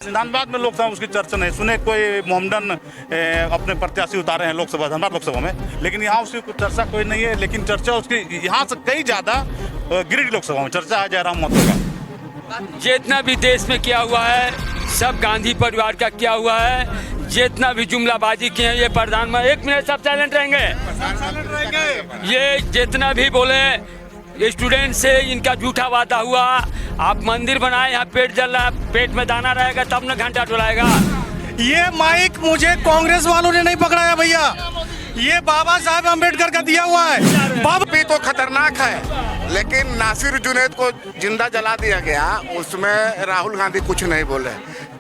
धनबाद में लोकसभा उसकी चर्चा नहीं सुने। कोई मोहम्मदन अपने प्रत्याशी उतारे हैं लोकसभा, धनबाद लोकसभा में, लेकिन यहाँ उसकी चर्चा कोई नहीं है। लेकिन चर्चा उसकी यहाँ से कई ज़्यादा गिरिडीह लोकसभा में चर्चा है जयराम महतो का। जितना भी देश में किया हुआ है सब गांधी परिवार का किया हुआ है। जितना भी जुमलाबाजी किए हैं ये प्रधानमंत्री, एक मिनट सब साइलेंट रहेंगे। ये जितना भी बोले स्टूडेंट से इनका झूठा वादा हुआ। आप मंदिर बनाए, यहाँ पेट जल रहा है, पेट में दाना रहेगा तब न घंटा डुलाएगा। ये माइक मुझे कांग्रेस वालों ने नहीं पकड़ाया भैया, ये बाबा साहब अम्बेडकर का दिया हुआ है। बाबा भी तो खतरनाक है, लेकिन नासिर जुनैद को जिंदा जला दिया गया, उसमें राहुल गांधी कुछ नहीं बोले।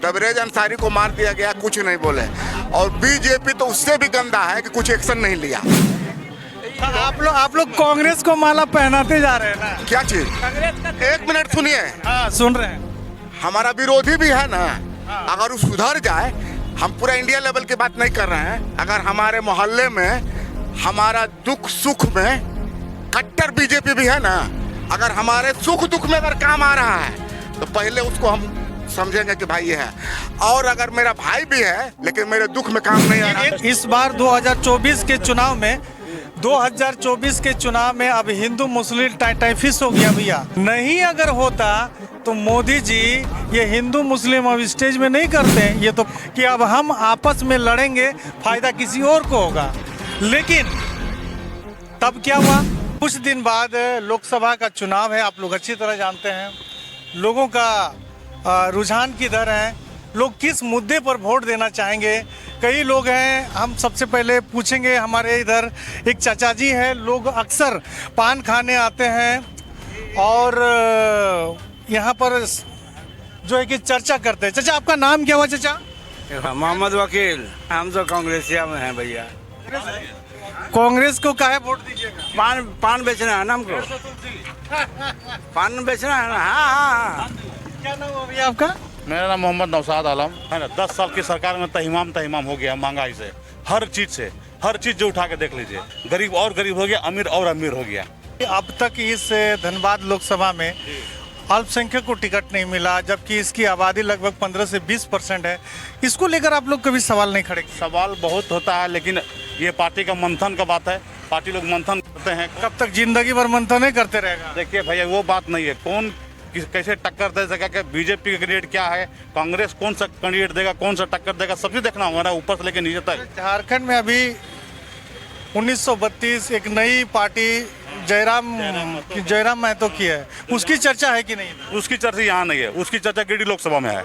तबरेज अंसारी को मार दिया गया, कुछ नहीं बोले। और बीजेपी तो उससे भी गंदा है कि कुछ एक्शन नहीं लिया। आप लोग कांग्रेस को माला पहनाते जा रहे हैं ना। क्या चीज? एक मिनट सुनिए। हाँ सुन रहे हैं। हमारा विरोधी भी है ना, अगर वो सुधर जाए, हम पूरा इंडिया लेवल की बात नहीं कर रहे हैं, अगर हमारे मोहल्ले में हमारा दुख सुख में कट्टर बीजेपी भी है ना, अगर हमारे सुख दुख में अगर काम आ रहा है तो पहले उसको हम समझेंगे कि भाई ये है। और अगर मेरा भाई भी है लेकिन मेरे दुख में काम नहीं आ रहा। इस बार 2024 के चुनाव में 2024 के चुनाव में अब हिंदू मुस्लिम टाइफिस हो गया भैया। नहीं अगर होता तो मोदी जी ये हिंदू मुस्लिम अब स्टेज में नहीं करते हैं, ये तो कि अब हम आपस में लड़ेंगे, फायदा किसी और को होगा। लेकिन तब क्या हुआ, कुछ दिन बाद लोकसभा का चुनाव है, आप लोग अच्छी तरह जानते हैं। लोगों का रुझान किधर है, लोग किस मुद्दे पर वोट देना चाहेंगे। कई लोग हैं, हम सबसे पहले पूछेंगे। हमारे इधर एक चाचा जी हैं, लोग अक्सर पान खाने आते हैं और यहाँ पर जो है कि चर्चा करते हैं। चाचा आपका नाम क्या हुआ चाचा? मोहम्मद वकील। हम तो कांग्रेसिया में हैं भैया। कांग्रेस को काहे वोट दीजिएगा? पान बेचना है ना हमको। पान बेचना है ना। हाँ। क्या नाम है भैया आपका? मेरा नाम मोहम्मद नौशाद आलम है ना। 10 साल की सरकार में तहिमाम हो गया महंगाई से, हर चीज जो उठा के देख लीजिए। गरीब और गरीब हो गया, अमीर और अमीर हो गया। अब तक इस धनबाद लोकसभा में अल्पसंख्यक को टिकट नहीं मिला, जबकि इसकी आबादी लगभग 15 से 20% है। इसको लेकर आप लोग कभी सवाल नहीं खड़े? सवाल बहुत होता है, लेकिन ये पार्टी का मंथन का बात है। पार्टी लोग मंथन करते हैं। कब तक जिंदगी भर मंथन नहीं करते रहेगा? देखिए भैया, वो बात नहीं है। कौन कैसे टक्कर दे सकेगा, बीजेपी का कैंडिडेट क्या है, कांग्रेस कौन सा कैंडिडेट देगा, कौन सा टक्कर देगा, सब चीज देखना होगा ना, ऊपर से लेकर नीचे तक। झारखंड में अभी 1932 एक नई पार्टी जयराम महतो की है, उसकी चर्चा है कि नहीं? उसकी चर्चा यहाँ नहीं है, उसकी चर्चा गिरिडीह लोकसभा में है।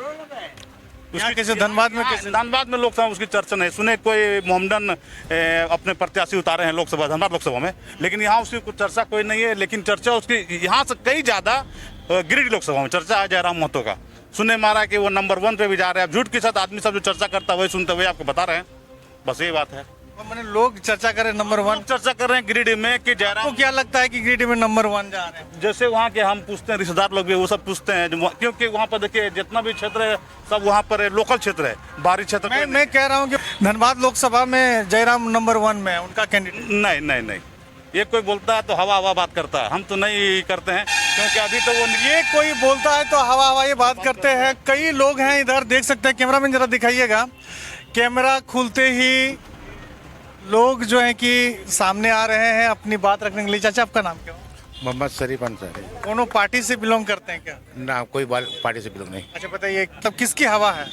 उसकी कैसे धनबाद में लोकसभा उसकी चर्चा नहीं सुने। कोई मोहम्मदन अपने प्रत्याशी उतारे हैं लोकसभा, धनबाद लोकसभा में, लेकिन यहाँ उसकी चर्चा कोई नहीं है। लेकिन चर्चा उसकी यहाँ से कई ज़्यादा गिरिडीह लोकसभा में चर्चा है जयराम महतो का। सुनने मारा कि वो नंबर 1 पे भी जा रहे हैं। अब झूठ के साथ आदमी सब जो चर्चा करता है वही सुनते हुए आपको बता रहे हैं, बस ये बात है। मैंने लोग चर्चा करें नंबर 1 चर्चा कर रहे हैं गिरिडीह में कि जयराम को क्या लगता है कि गिरिडीह में नंबर 1 जा रहे हैं? जैसे वहाँ के हम पूछते हैं, रिश्तेदार लोग भी वो सब पूछते हैं, क्योंकि वहाँ पर देखिए जितना भी क्षेत्र है सब वहाँ पर लोकल क्षेत्र है, बाहरी क्षेत्र। मैं कह रहा हूँ कि धनबाद लोकसभा में जयराम नंबर 1 में है, उनका कैंडिडेट। नहीं, ये कोई बोलता है तो हवा बात करता है, हम तो नहीं करते हैं, क्योंकि अभी तो वो ये कोई बोलता है तो हवा ये बात करते हैं। कई लोग हैं इधर, देख सकते हैं, कैमरा मैन जरा दिखाइएगा। कैमरा खुलते ही लोग जो है कि सामने आ रहे हैं अपनी बात रखने के लिए। चाचा आपका नाम क्या? मोहम्मद शरीफ अंसारी। दोनों पार्टी से बिलोंग करते हैं क्या? ना, कोई पार्टी से बिलोंग नहीं। अच्छा बताइए, तब किसकी हवा है?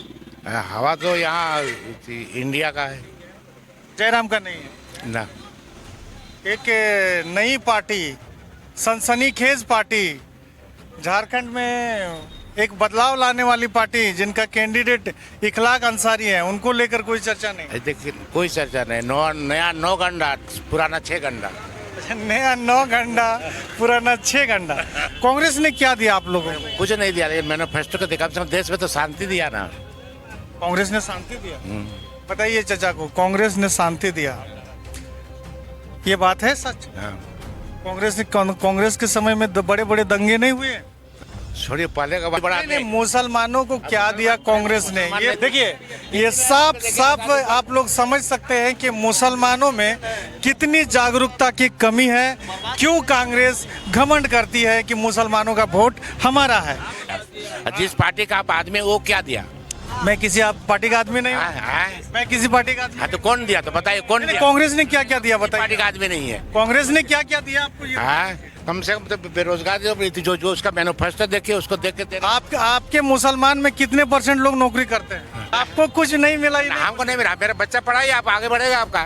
हवा तो यहाँ इंडिया का है, जयराम का नहीं है ना। एक नई पार्टी, सनसनीखेज पार्टी, झारखंड में एक बदलाव लाने वाली पार्टी, जिनका कैंडिडेट इखलाक अंसारी है, उनको लेकर कोई चर्चा नहीं? देखिए कोई चर्चा नहीं। नया 9 गंडा, पुराना 6 गंडा। नया 9 गंडा, पुराना 6 गंडा। कांग्रेस ने क्या दिया आप लोगों को? कुछ नहीं दिया, लेकिन मैनिफेस्टो को देखा, देश में तो शांति दिया ना। कांग्रेस ने शांति दिया? बताइए चाचा को, कांग्रेस ने शांति दिया, ये बात है सच? हाँ। कांग्रेस के समय में बड़े बड़े दंगे नहीं हुए? छोड़िए, पहले का बड़ा नहीं, मुसलमानों को क्या दिया कांग्रेस ने? ये देखिए, ये साफ आप लोग समझ सकते हैं कि मुसलमानों में कितनी जागरूकता की कमी है। क्यों कांग्रेस घमंड करती है कि मुसलमानों का वोट हमारा है? जिस पार्टी का आप आदमी, वो क्या दिया? मैं किसी आप पार्टी का आदमी नहीं हूँ। मैं किसी पार्टी का आदमी हाँ तो कौन दिया तो बताइए कौन नहीं, दिया? कांग्रेस ने क्या क्या दिया पार्टी बताइए। का आदमी नहीं है। कांग्रेस ने क्या क्या दिया आपको ये? हाँ कम से कम तो बेरोजगार जो उसका मैनिफेस्टो देखिए उसको देख के तेरा आपके मुसलमान में कितने % लोग नौकरी करते हैं? आपको कुछ नहीं मिला ही नहीं। हमको नहीं मिला। मेरा बच्चा पढ़ाई आप आगे बढ़ेगा आपका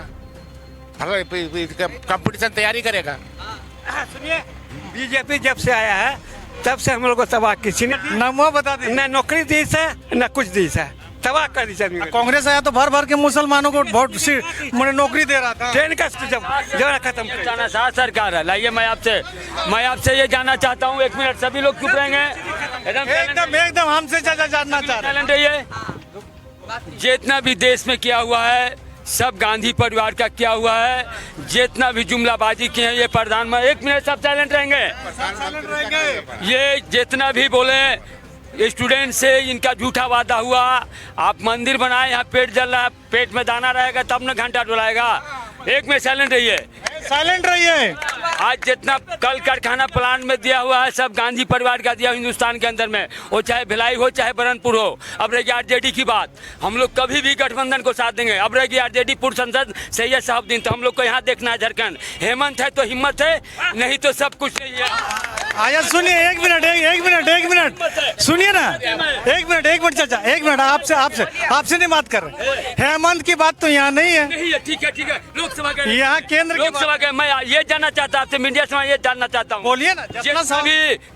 कंपटीशन तैयारी करेगा। सुनिए, बीजेपी जब से आया है तब से हम लोग को तबाह किसी ने नमो बता दे। न नौकरी दी है न कुछ दी है, तबाह कर दी सभी। कांग्रेस आया तो भर भर के मुसलमानों को वोट मैंने नौकरी दे रहा था। ट्रेन का जब खत्म कर जाना साथ सरकार है। लाइए मैं आपसे ये जानना चाहता हूँ, 1 मिनट सभी लोग चुप रहेंगे। एकदम हमसे ज्यादा जानना चाह रहे हैं। टैलेंट है ये। जितना भी देश में किया हुआ है सब गांधी परिवार का किया हुआ है। जितना भी जुमलाबाजी किए हैं ये प्रधानमंत्री, 1 मिनट सब साइलेंट रहेंगे। ये जितना भी बोले स्टूडेंट से इनका झूठा वादा हुआ। आप मंदिर बनाए, यहाँ पेट जल रहा है, पेट में दाना रहेगा तब न घंटा डुलाएगा। 1 मिनट साइलेंट रहिए, साइलेंट रहिए। आज जितना कल कारखाना प्लांट में दिया हुआ है सब गांधी परिवार का दिया हिंदुस्तान के अंदर में, वो चाहे भिलाई हो चाहे बरनपुर हो। अब रहेगी आरजेडी की बात, हम लोग कभी भी गठबंधन को साथ देंगे। अब रहेगी आरजेडी पूर्व सांसद सैयद साहबुद्दीन, तो हम लोग को यहाँ देखना है झारखंड। हेमंत है तो हिम्मत है, नहीं तो सब कुछ नहीं है। आया सुनिए, एक मिनट सुनिए ना, एक मिनट चाचा, 1 मिनट आपसे नहीं बात कर रहे। हेमंत की बात तो यहाँ नहीं है। नहीं है, ठीक है लोकसभा के यहाँ केंद्र की लोकसभा के मैं ये जानना चाहता आपसे, मीडिया से मैं ये जानना चाहता हूँ। बोलिए ना।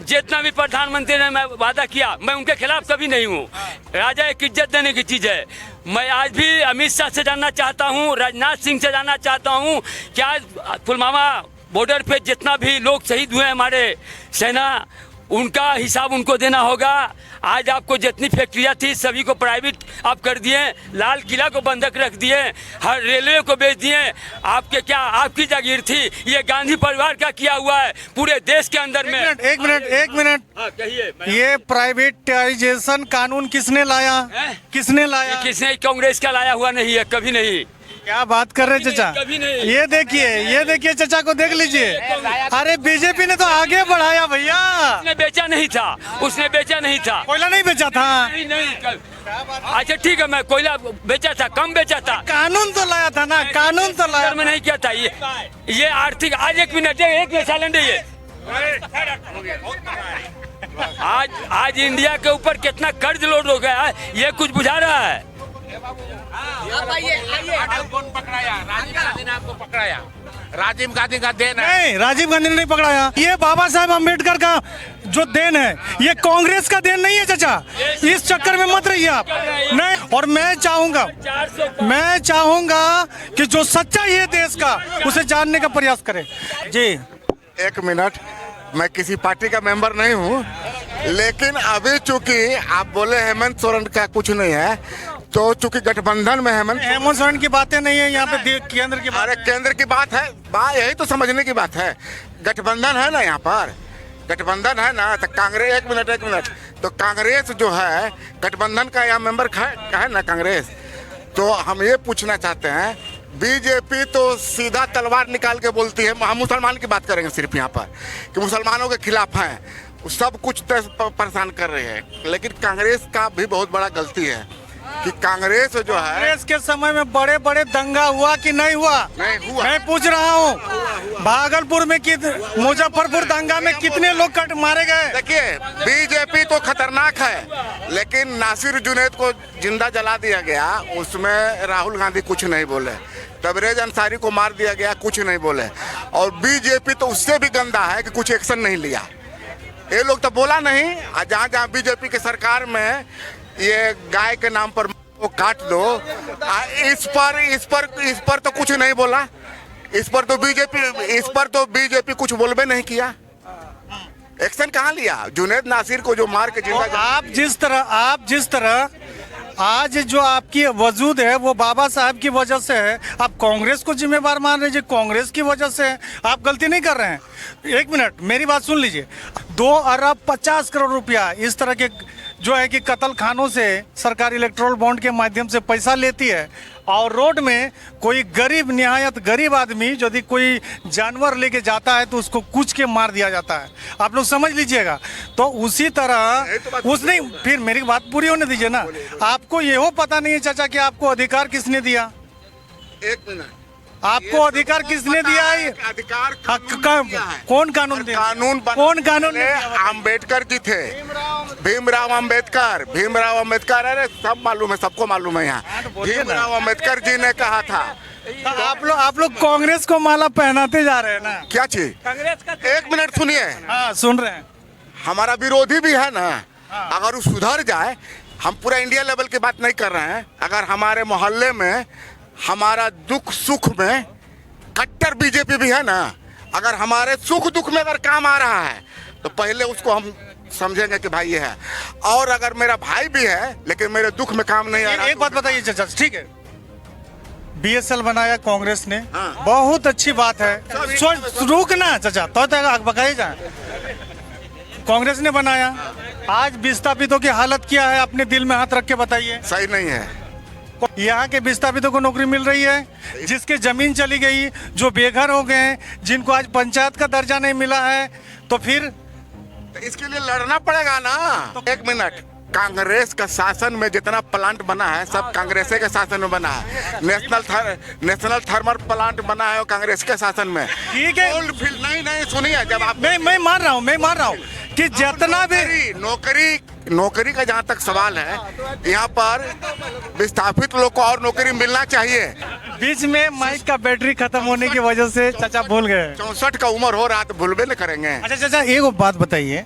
जितना भी प्रधानमंत्री ने मैं वादा किया, मैं उनके खिलाफ कभी नहीं हूँ। राजा एक इज्जत देने की चीज है। मैं आज भी अमित शाह से जानना चाहता हूँ, राजनाथ सिंह से जानना चाहता हूँ, क्या पुलवामा बॉर्डर पे जितना भी लोग शहीद हुए हमारे सेना, उनका हिसाब उनको देना होगा। आज आपको जितनी फैक्ट्रियाँ थी सभी को प्राइवेट आप कर दिए, लाल किला को बंधक रख दिए, हर रेलवे को बेच दिए। आपके क्या आपकी जागीर थी? ये गांधी परिवार का किया हुआ है पूरे देश के अंदर में। एक मिनट हाँ, कहिए। ये प्राइवेटाइजेशन कानून किसने लाया? किसने लाया? किसने? कांग्रेस का लाया हुआ नहीं है, कभी नहीं। क्या बात कर रहे चाचा? कभी नहीं। ये देखिए चाचा को देख लीजिए। अरे बीजेपी ने तो आगे बढ़ाया भैया। उसने बेचा नहीं था। कोयला नहीं बेचा था। नहीं। अच्छा ठीक है, मैं कोयला बेचा था, कम बेचा था। कानून तो लाया था ना, कानून तो लाया। में नहीं किया था ये आर्थिक। आज 1 मिनट साइलेंट है ये। आज इंडिया के ऊपर कितना कर्ज लोड हो गया है, ये कुछ बुझा रहा है? कौन पकड़ाया? राजीव गांधी ने आपको पकड़ाया। राजीव गांधी का देन है। नहीं, राजीव गांधी ने नहीं पकड़ाया। ये बाबा साहेब अम्बेडकर का जो देन है, ये कांग्रेस का देन नहीं है चाचा। इस चक्कर में मत रहिए आप। नहीं, और मैं चाहूंगा कि जो सच्चाई है देश का उसे जानने का प्रयास करें। जी 1 मिनट, मैं किसी पार्टी का मेंबर नहीं हूँ, लेकिन अभी चूंकि आप बोले हेमंत सोरेन का कुछ नहीं है, तो चूंकि गठबंधन में हेमंत सोरेन की बातें नहीं है यहाँ पे, केंद्र की बात। अरे केंद्र की बात है, यही तो समझने की बात है। गठबंधन है ना, यहाँ पर गठबंधन है ना, तो कांग्रेस 1 मिनट, तो कांग्रेस जो है गठबंधन का यहाँ मेंबर है ना कांग्रेस। तो हम ये पूछना चाहते हैं, बीजेपी तो सीधा तलवार निकाल के बोलती है, हम मुसलमान की बात करेंगे सिर्फ यहाँ पर, कि मुसलमानों के खिलाफ हैं, सब कुछ परेशान कर रहे हैं। लेकिन कांग्रेस का भी बहुत बड़ा गलती है कि कांग्रेस जो है, कांग्रेस के समय में बड़े बड़े दंगा हुआ कि नहीं हुआ? नहीं हुआ। मैं पूछ रहा हूँ, भागलपुर में मुजफ्फरपुर दंगा में कितने लोग मारे गए? देखिए, बीजेपी तो खतरनाक है, लेकिन नासिर जुनैद को जिंदा जला दिया गया, उसमें राहुल गांधी कुछ नहीं बोले। तबरेज अंसारी को मार दिया गया, कुछ नहीं बोले। और बीजेपी तो उससे भी गंदा है कि कुछ एक्शन नहीं लिया। ये लोग तो बोला नहीं। जहाँ बीजेपी की सरकार में ये गाय के नाम पर वो काट दो, इस पर तो कुछ नहीं बोला। इस पर तो बीजेपी कुछ बोलबे नहीं किया। एक्शन कहाँ लिया? जुनैद नासिर को जो मार के जिंदा। आप जिस तरह आज जो आपकी वजूद है वो बाबा साहब की वजह से है, आप कांग्रेस को जिम्मेवार मान रहे हैं, कांग्रेस की वजह से है। आप गलती नहीं कर रहे हैं। 1 मिनट मेरी बात सुन लीजिए। 2 अरब 50 करोड़ रुपया इस तरह के जो है कि कत्ल खानों से सरकारी इलेक्ट्रोल बॉन्ड के माध्यम से पैसा लेती है और रोड में कोई गरीब, निहायत गरीब आदमी यदि कोई जानवर लेके जाता है तो उसको कूच के मार दिया जाता है। आप लोग समझ लीजिएगा। तो उसी तरह उसने, फिर मेरी बात पूरी होने दीजिए ना। आपको ये हो पता नहीं है चाचा कि आपको अधिकार किसने दिया? एक मिनट, आपको अधिकार किसने दिया है? अधिकार कौन कानून दिया? कौन कानून ने दिया? अम्बेडकर जी थे, भीमराव अम्बेडकर, अरे सब मालूम है, सबको मालूम है यहाँ। भीमराव अम्बेडकर जी ने कहा था। तो आप लोग कांग्रेस को माला पहनाते जा रहे हैं ना? क्या चीज? कांग्रेस का एक मिनट सुनिए, हाँ सुन रहे हैं। हमारा विरोधी भी है ना, अगर वो सुधर जाए, हम पूरा इंडिया लेवल की बात नहीं कर रहे हैं, अगर हमारे मोहल्ले में हमारा दुख सुख में कट्टर बीजेपी भी है ना, अगर हमारे सुख दुख में अगर काम आ रहा है तो पहले उसको हम समझेंगे कि भाई ये है। और अगर मेरा भाई भी है लेकिन मेरे दुख में काम नहीं आ रहा, एक बात बताइए चाचा, ठीक है, बीएसएल बनाया कांग्रेस ने, हाँ। बहुत अच्छी बात है। रुकना चाचा, तो बकाए जाए। कांग्रेस ने बनाया, आज विस्थापितों की हालत क्या है? अपने दिल में हाथ रख के बताइए। सही नहीं है। यहाँ के विस्थापितों को नौकरी मिल रही है, जिसके जमीन चली गई, जो बेघर हो गए हैं, जिनको आज पंचायत का दर्जा नहीं मिला है, तो फिर तो इसके लिए लड़ना पड़ेगा ना। एक मिनट, कांग्रेस का शासन में जितना प्लांट बना है सब कांग्रेस के शासन में बना है। नेशनल थर्मल प्लांट बना है वो कांग्रेस के शासन में। ठीक है, नहीं सुनिए, जब आप मैं मान रहा हूँ कि जितना भी नौकरी का जहाँ तक सवाल है, यहाँ पर विस्थापित लोग को और नौकरी मिलना चाहिए। बीच में माइक का बैटरी खत्म होने की वजह से चाचा भूल गए। 64 का उम्र हो रहा तो भूलबे नहीं करेंगे। अच्छा चाचा, एक बात बताइए,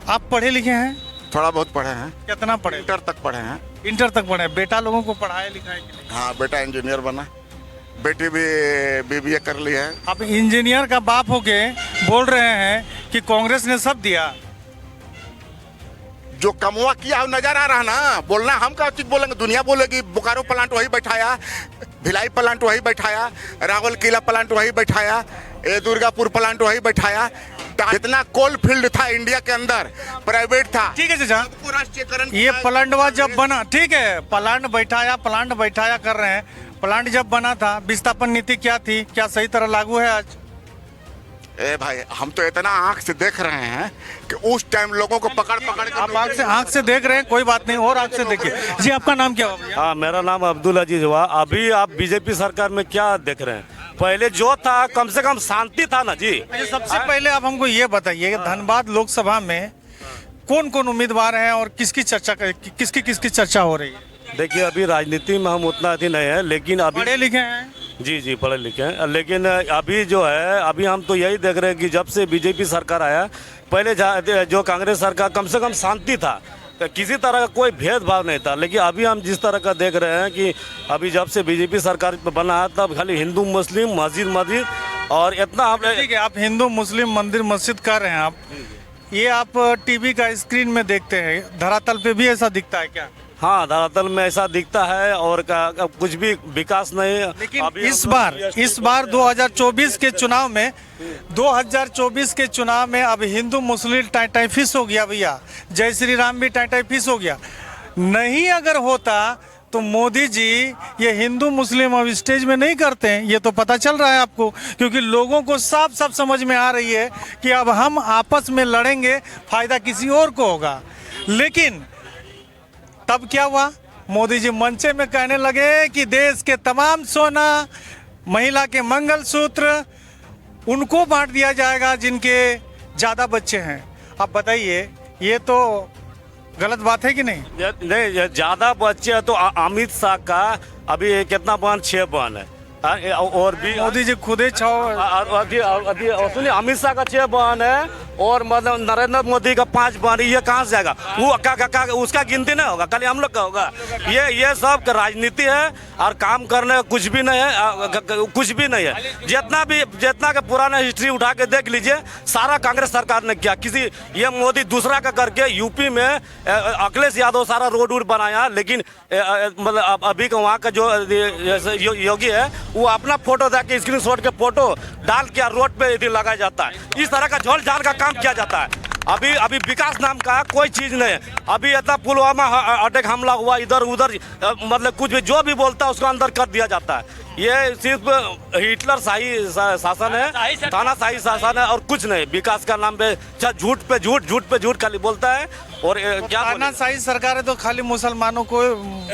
आप पढ़े लिखे हैं? थोड़ा बहुत पढ़े हैं। कितना पढ़े? इंटर तक पढ़े हैं। इंटर तक पढ़े। बेटा लोगों को पढ़ाया लिखाया कि नहीं? हाँ, बेटा इंजीनियर बना, बेटी भी बीबीए कर ली है। आप इंजीनियर का बाप होके बोल रहे हैं कि कांग्रेस ने सब दिया। जो कमुआ किया वो नजर आ रहा ना। बोलना हम क्या चीज बोलेंगे, दुनिया बोलेगी। बोकारो प्लांट वही बैठाया, भिलाई प्लांट वही बैठाया, रावल किला प्लांट वही बैठाया, दुर्गापुर प्लांट वही बैठाया। जितना कोल फील्ड था इंडिया के अंदर प्राइवेट था। ठीक है चाचा, राष्ट्रीयकरण ये प्लांटवा जब बना, ठीक है, प्लांट बैठाया कर रहे हैं। प्लांट जब बना था, विस्थापन नीति क्या थी? क्या सही तरह लागू है आज? ए भाई, हम तो इतना आंख से देख रहे हैं कि उस टाइम लोगों को पकड़ के आप आंख से देख रहे हैं, कोई बात नहीं, और आंख से देखिए। जी, आपका नाम क्या हुआ? हाँ, मेरा नाम अब्दुल अजीज हुआ। अभी आप बीजेपी सरकार में क्या देख रहे हैं? पहले जो था कम से कम शांति था ना जी। सबसे पहले आप हमको ये बताइए, धनबाद लोकसभा में कौन कौन उम्मीदवार हैं और किसकी चर्चा हो रही है? देखिए, अभी राजनीति में हम उतना अति नहीं है, लेकिन अभी पढ़े लिखे हैं। जी पढ़े लिखे हैं, लेकिन अभी जो है, अभी हम तो यही देख रहे हैं कि जब से बीजेपी सरकार आया, पहले जो कांग्रेस सरकार कम से कम शांति था, किसी तरह का कोई भेदभाव नहीं था। लेकिन अभी हम जिस तरह का देख रहे हैं कि अभी जब से बीजेपी सरकार बना है, तब खाली हिंदू मुस्लिम मस्जिद और इतना हम। ठीक है, आप हिंदू मुस्लिम मंदिर मस्जिद कर रहे हैं, आप ये आप टीवी का स्क्रीन में देखते हैं, धरातल पे भी ऐसा दिखता है क्या? हाँ, धरातल में ऐसा दिखता है और कुछ भी विकास नहीं। लेकिन इस बार 2024 के चुनाव में अब हिंदू मुस्लिम टाइफिस हो गया भैया, जय श्री राम भी टाइफिस हो गया। नहीं अगर होता तो मोदी जी ये हिंदू मुस्लिम अब स्टेज में नहीं करते हैं, ये तो पता चल रहा है आपको, क्योंकि लोगों को साफ समझ में आ रही है कि अब हम आपस में लड़ेंगे, फायदा किसी और को होगा। लेकिन तब क्या हुआ? मोदी जी मंचे में कहने लगे कि देश के तमाम सोना, महिला के मंगलसूत्र उनको बांट दिया जाएगा जिनके ज़्यादा बच्चे हैं। अब बताइए, ये तो गलत बात है कि नहीं? नहीं, ज्यादा बच्चे तो अमित शाह का अभी कितना बहन? 6 बहन है। और भी मोदी जी खुद ही सुनिए, अमित शाह का 6 बहन है और मतलब नरेंद्र मोदी का 5 बहन। ये कहाँ से आएगा? वो उसका गिनती नहीं होगा, खाली हम लोग का होगा। ये सब राजनीति है और काम करने कुछ भी नहीं है, कुछ भी नहीं है। जितना का पुराना हिस्ट्री उठा के देख लीजिए, सारा कांग्रेस सरकार ने किया। ये मोदी दूसरा का करके यूपी में अखिलेश यादव सारा रोड बनाया, लेकिन मतलब अभी का वहाँ का जो योगी है, वो अपना फोटो देके स्क्रीनशॉट के फोटो डाल के रोड पे लगाया जाता है। इस तरह का झोल झाल का काम किया जाता है। अभी अभी विकास नाम का कोई चीज नहीं है। अभी इतना पुलवामा अटैक हमला हुआ, इधर उधर मतलब कुछ भी जो भी बोलता है उसको अंदर कर दिया जाता है। ये सिर्फ हिटलर शाही शासन है, तानाशाही शासन है और कुछ नहीं। विकास का नाम पे झूठ पे झूठ, झूठ पे झूठ खाली बोलता है। और क्या तानाशाही सरकार है तो खाली मुसलमानों को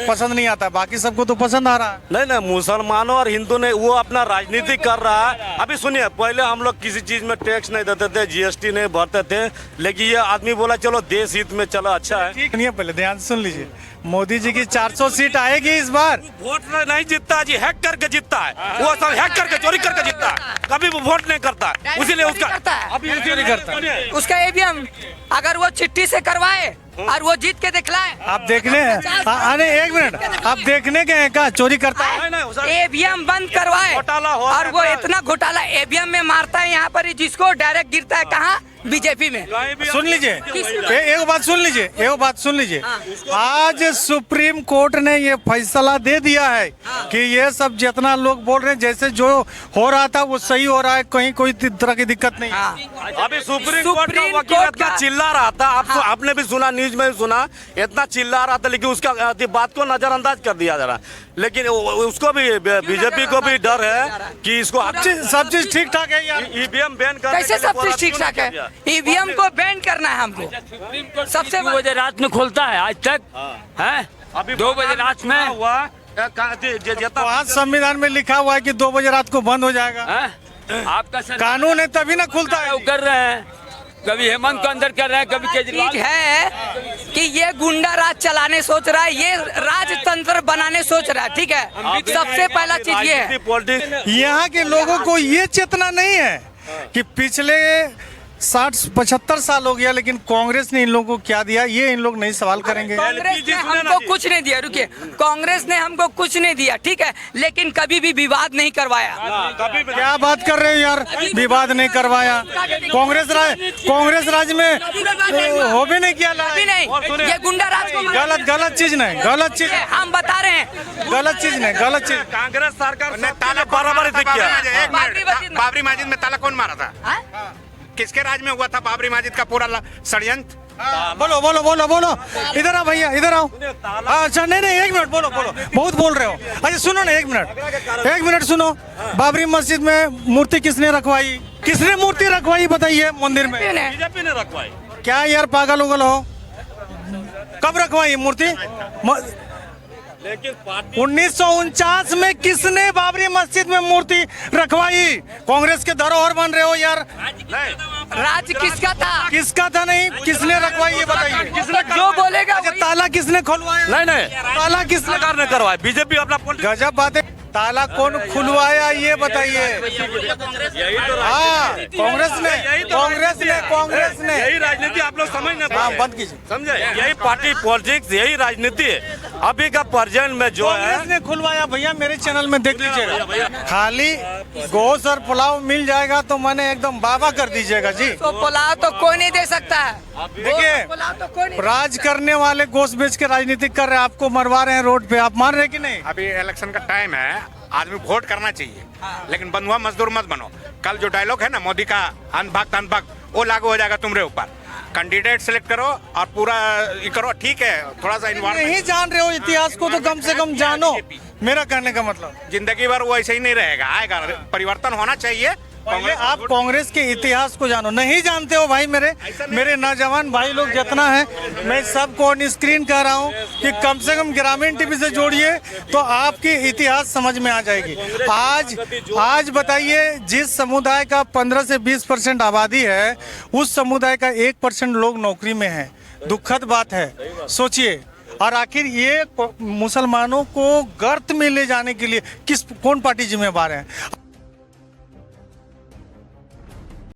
पसंद नहीं आता, बाकी सबको तो पसंद आ रहा है। नहीं नहीं, मुसलमानों और हिंदू ने वो अपना राजनीति कर रहा है। अभी सुनिए, पहले हम लोग किसी चीज में टैक्स नहीं देते थे, जीएसटी नहीं भरते थे, लेकिन ये आदमी बोला चलो देश हित में चलो अच्छा है। ठीक नहीं है, पहले ध्यान से सुन लीजिए। मोदी जी की 400 सीट आएगी इस बार। वोट नहीं जीतता जी, हैक करके जीतता है। वो सब हैक करके चोरी करके जीतता है, कभी वो वोट नहीं करता। इसीलिए उसका अभी चोरी करता है। उसका ईवीएम अगर वो चिट्ठी से करवाए और वो जीत के दिखलाए। आप देखने हैं? अरे एक मिनट, आप देखने के हैं क्या चोरी करता है? ईवीएम बंद करवाए घोटाला हो और वो इतना घोटाला ईवीएम में मारता है यहाँ पर ही, जिसको डायरेक्ट गिरता है कहाँ? बीजेपी में। सुन लीजिए, एक बात सुन लीजिए, एक बात सुन लीजिए। आज सुप्रीम कोर्ट ने ये फैसला दे दिया है कि ये सब जितना लोग बोल रहे हैं जैसे जो हो रहा था वो सही हो रहा है, कहीं कोई तरह की दिक्कत नहीं। अभी सुप्रीम कोर्ट का वकील इतना चिल्ला रहा था, आपने भी सुना, न्यूज में भी सुना, इतना चिल्ला रहा था, लेकिन उसका बात को नजरअंदाज कर दिया जा रहा। लेकिन उसको भी, बीजेपी को भी डर है कि इसको सब चीज ठीक ठाक है यार। ईवीएम बैन कर, कैसे सब चीज ठीक ठाक है? ईवीएम को बैन करना है हमको। सबसे 2 बजे रात में खुलता है आज तक है। अभी 2 बजे रात में हुआ। आज संविधान में लिखा हुआ है कि 2 बजे रात को बंद हो जाएगा। आपका कानून है तभी ना खुलता है। कर रहे हैं, कभी हेमंत को अंदर कर रहे हैं, कभी केजरीवाल है कि ये गुंडा राज चलाने सोच रहा है, ये राजतंत्र बनाने सोच रहा है। ठीक है, सबसे पहला चीज ये है। यहाँ के लोगों को ये चेतना नहीं है कि पिछले 60-75 साल हो गया, लेकिन कांग्रेस ने इन लोगों को क्या दिया, ये इन लोग नहीं सवाल करेंगे। कांग्रेस ने हमको कुछ नहीं दिया। रुकिए, कांग्रेस ने हमको कुछ नहीं दिया, ठीक है, लेकिन कभी भी विवाद नहीं करवाया। क्या बात कर रहे हैं यार, विवाद नहीं करवाया। कांग्रेस राज में हो भी नहीं किया। अभी नहीं, ये गुंडा राज को गलत चीज नहीं, गलत चीज हम बता रहे हैं। गलत चीज नहीं, गलत चीज। कांग्रेस सरकार ने ताला बाबरी मस्जिद में ताला कौन मारा था? किसके राज में हुआ था बाबरी मस्जिद का पूरा षड्यंत्र? बोलो बोलो बोलो बोलो, इधर आओ भैया, इधर आओ। अच्छा नहीं, एक मिनट, बोलो बोलो, बहुत बोल रहे हो। अच्छा सुनो ना, एक मिनट सुनो। बाबरी मस्जिद में मूर्ति किसने रखवाई? किसने मूर्ति रखवाई बताइए मंदिर में? बीजेपी ने रखवाई। क्या यार पागल उगल हो? कब रखवाई मूर्ति? 1949 में किसने बाबरी मस्जिद में मूर्ति रखवाई? कांग्रेस के धरोहर बन रहे हो यार। राज किसका था? किसका था नहीं, किसने रखवाई ये बताइए। किसने जो बोलेगा? अच्छा, ताला किसने खुलवाया? नहीं, ताला किस सरकार ने करवाया, बीजेपी अपना। गजब बात है। ताला कौन खुलवाया ये बताइए। हाँ, कांग्रेस ने यही राजनीति आप लोग समझ नहीं हाँ, बंद कीजिए, समझे? यही पार्टी पॉलिटिक्स, यही राजनीति है अभी का प्रेजेंट में जो है। कांग्रेस ने खुलवाया। भैया मेरे चैनल में देख लीजिएगा, खाली गोश्त और पुलाव मिल जाएगा तो मैंने एकदम बाबा कर दीजिएगा जी। तो पुलाव तो कोई नहीं दे सकता है। देखिए, राज करने वाले गोश्त बेच के राजनीति कर रहे हैं, आपको मरवा रहे हैं रोड पे, आप मान रहे कि नहीं? अभी इलेक्शन का टाइम है, आदमी वोट करना चाहिए, लेकिन बंधुआ मजदूर मत बनो। कल जो डायलॉग है ना मोदी का, अनभक्त वो लागू हो जाएगा तुम्हारे ऊपर। कैंडिडेट सिलेक्ट करो और पूरा ये करो, ठीक है। थोड़ा सा नहीं जान रहे हो इतिहास को तो कम से कम जानो, मेरा कहने का मतलब। जिंदगी भर वो ऐसे ही नहीं रहेगा, आएगा, परिवर्तन होना चाहिए। पहले आप कांग्रेस के इतिहास को जानो। नहीं जानते हो भाई, मेरे नौजवान भाई लोग जितना है, मैं सबको ऑन स्क्रीन कह रहा हूँ कि कम से कम ग्रामीण टीवी से जोड़िए तो आपकी इतिहास समझ में आ जाएगी। आज बताइए, जिस समुदाय का 15 से 20% आबादी है, उस समुदाय का 1% लोग नौकरी में है। दुखद बात है, सोचिए। और आखिर ये मुसलमानों को गर्त में ले जाने के लिए कौन पार्टी जिम्मेवार है?